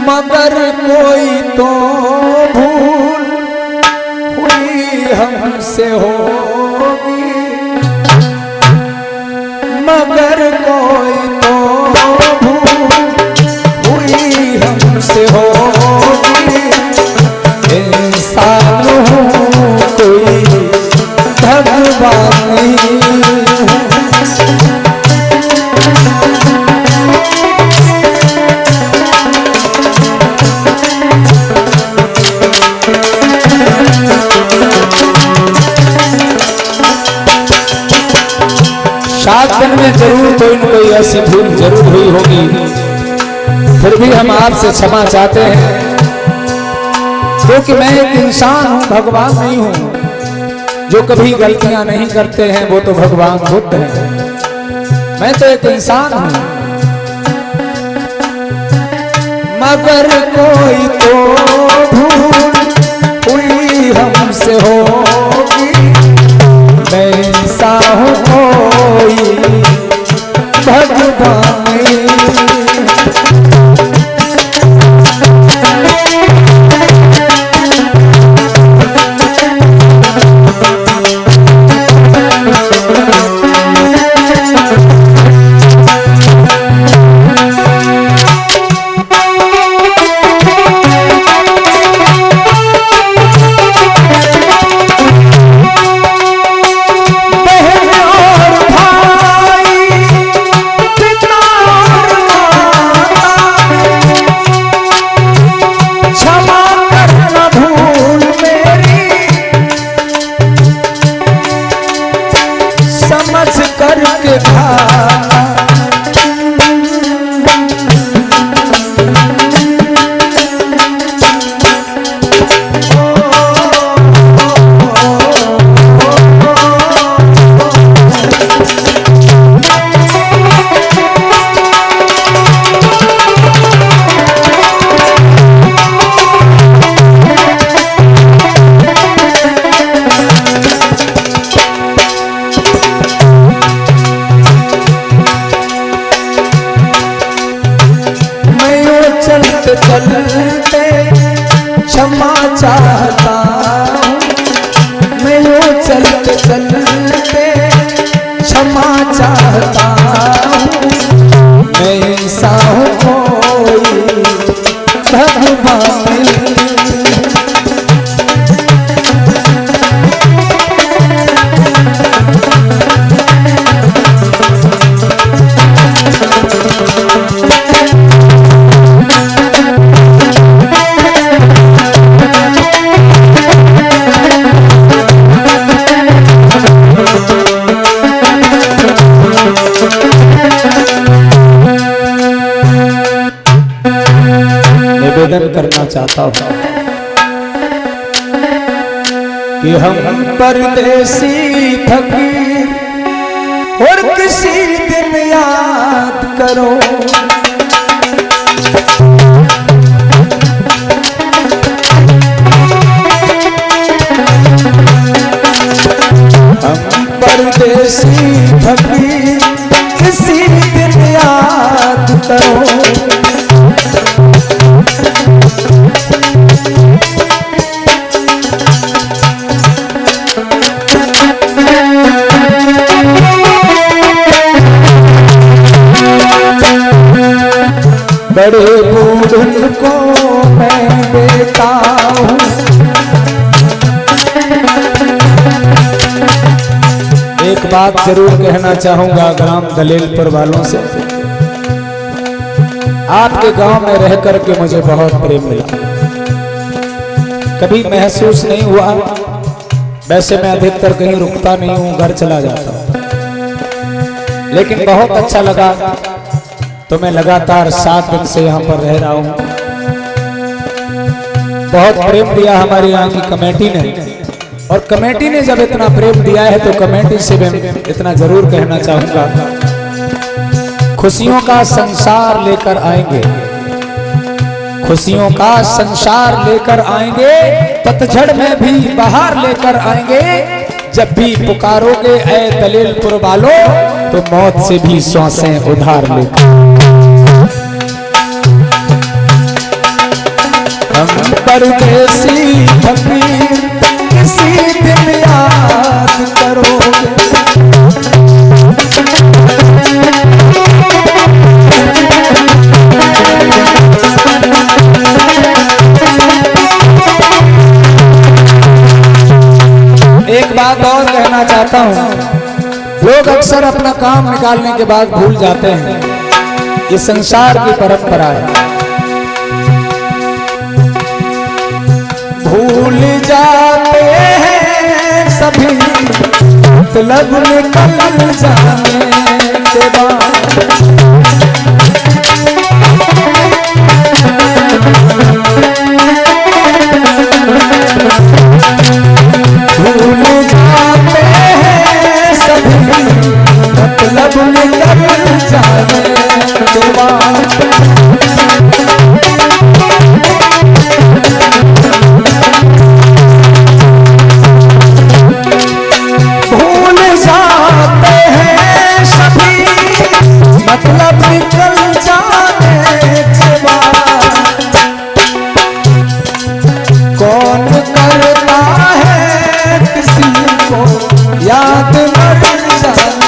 मगर कोई तो भूल हुई हमसे होगी, मगर कोई तो भूल हुई हमसे होगी। इंसान हूँ कोई भगवान नहीं हूँ। सात दिन में जरूर कोई न कोई ऐसी भूल जरूर हुई होगी, फिर भी हम आपसे क्षमा चाहते हैं, क्योंकि मैं एक इंसान हूं, भगवान नहीं हूं। जो कभी गलतियां नहीं करते हैं वो तो भगवान बुद्ध हैं, मैं तो एक इंसान हूं। मगर कोई तो भूल हुई हमसे होगी, मैं इंसान हूं कोई भगवान नहीं। चलते क्षमा चाहता हूँ, मैं यूं चलते चलते क्षमा चाहता हूँ। मैं इंसान हूँ कोई भगवान नहीं। निवेदन करना चाहता हूं कि हम परदेसी फकीर और किसी दिन याद करो। हम परदेसी फकीर किसी दिन याद करो। बड़े बूढ़ों को मैं देता हूँ, एक बात जरूर कहना चाहूंगा ग्राम दलेलपुर वालों से। आपके गांव में रह करके मुझे बहुत प्रेम मिला, कभी महसूस नहीं हुआ। वैसे मैं अधिकतर कहीं रुकता नहीं हूँ, घर चला जाता हूँ, लेकिन बहुत अच्छा लगा तो मैं लगातार 7 दिन से यहाँ पर रह रहा हूँ। बहुत प्रेम दिया हमारे यहाँ की कमेटी ने, और कमेटी ने जब इतना प्रेम दिया है तो कमेटी से मैं इतना जरूर कहना चाहूंगा, खुशियों का संसार लेकर आएंगे, खुशियों का संसार लेकर आएंगे, पतझड़ में भी बहार लेकर आएंगे। जब भी पुकारोगे ऐ दलेलपुर वालों तो मौत से भी सांसें उधार लेकर। परदेसी फकीर किसी दिन याद करोगे। एक बात और कहना चाहता हूँ, लोग अक्सर अपना काम निकालने के बाद भूल जाते हैं, ये संसार की परंपरा है। भूल जाते हैं सभी मतलब निकल जाने के बाद, भूल जाते हैं सभी मतलब निकल जाने के बाद। भूल जाते हैं सभी मतलब निकल जाने के बाद। कौन करता है किसी को याद मर जाने।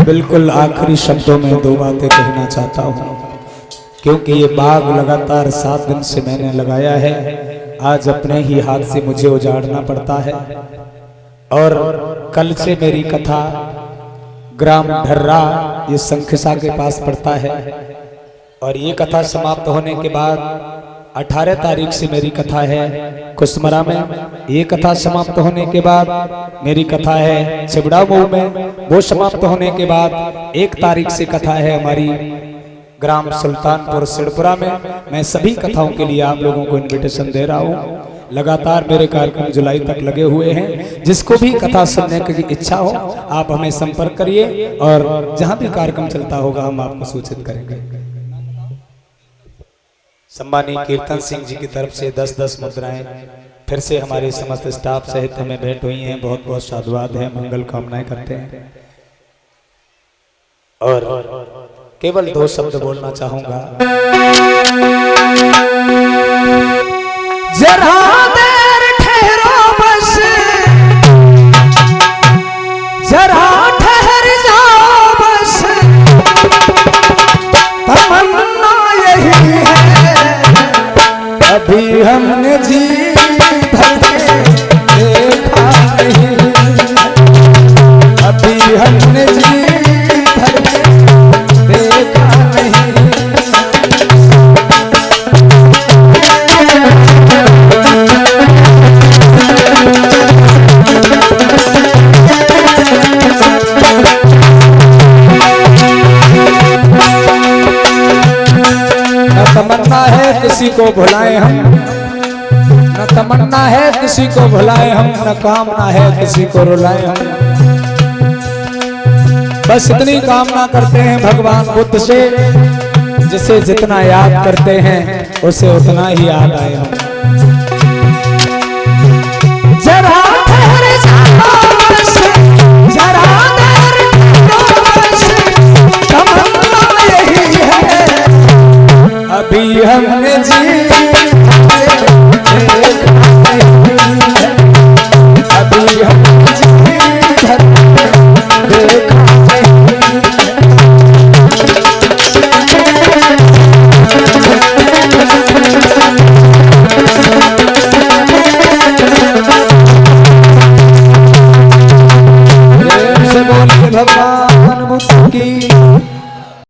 बिल्कुल आखिरी शब्दों में दो बातें कहना चाहता हूँ, क्योंकि ये बाग लगातार 7 दिन से मैंने लगाया है। आज अपने ही हाथ से मुझे उजाड़ना पड़ता है। और कल से मेरी कथा ग्राम ढर्रा ये संखिसा के पास पड़ता है, और ये कथा समाप्त होने के बाद 18 तारीख से मेरी कथा है कुसमरा में। ये कथा समाप्त होने के बाद मेरी कथा है चिबड़ा मऊ में। वो समाप्त होने के बाद 1 तारीख से कथा है हमारी ग्राम सुल्तानपुर सिड़पुरा में। मैं सभी कथाओं के लिए आप लोगों को इनविटेशन दे रहा हूँ। लगातार मेरे कार्यक्रम जुलाई तक लगे हुए हैं। जिसको भी कथा सुनने की इच्छा हो आप हमें संपर्क करिए, और जहाँ भी कार्यक्रम चलता होगा हम आपको सूचित करेंगे। सम्मानीय कीर्तन सिंह जी की तरफ से 10-10 मुद्राएं फिर से हमारे समस्त स्टाफ सहित हमें भेंट हुई हैं। बहुत बहुत साधुवाद है, मंगल कामनाएं करते हैं। और केवल 2 शब्द बोलना चाहूंगा। जरा देर ठहरो बस, जरा ठहर जाओ बस, तमन्ना यही है। अभी हमने जी भर के देखा नहीं, अभी हमने जी भर के देखा नहीं। तमन्ना है किसी को भुलाए हम, न तमन्ना है किसी को भुलाए हम, न कामना है किसी को रुलाए हम। बस इतनी कामना करते हैं भगवान बुद्ध से, जिसे जितना याद करते हैं उसे उतना ही याद आए हम। जरा ठहर जाओ बस, जरा देर ठहरो बस, तमन्ना यही है। अभी हमने जी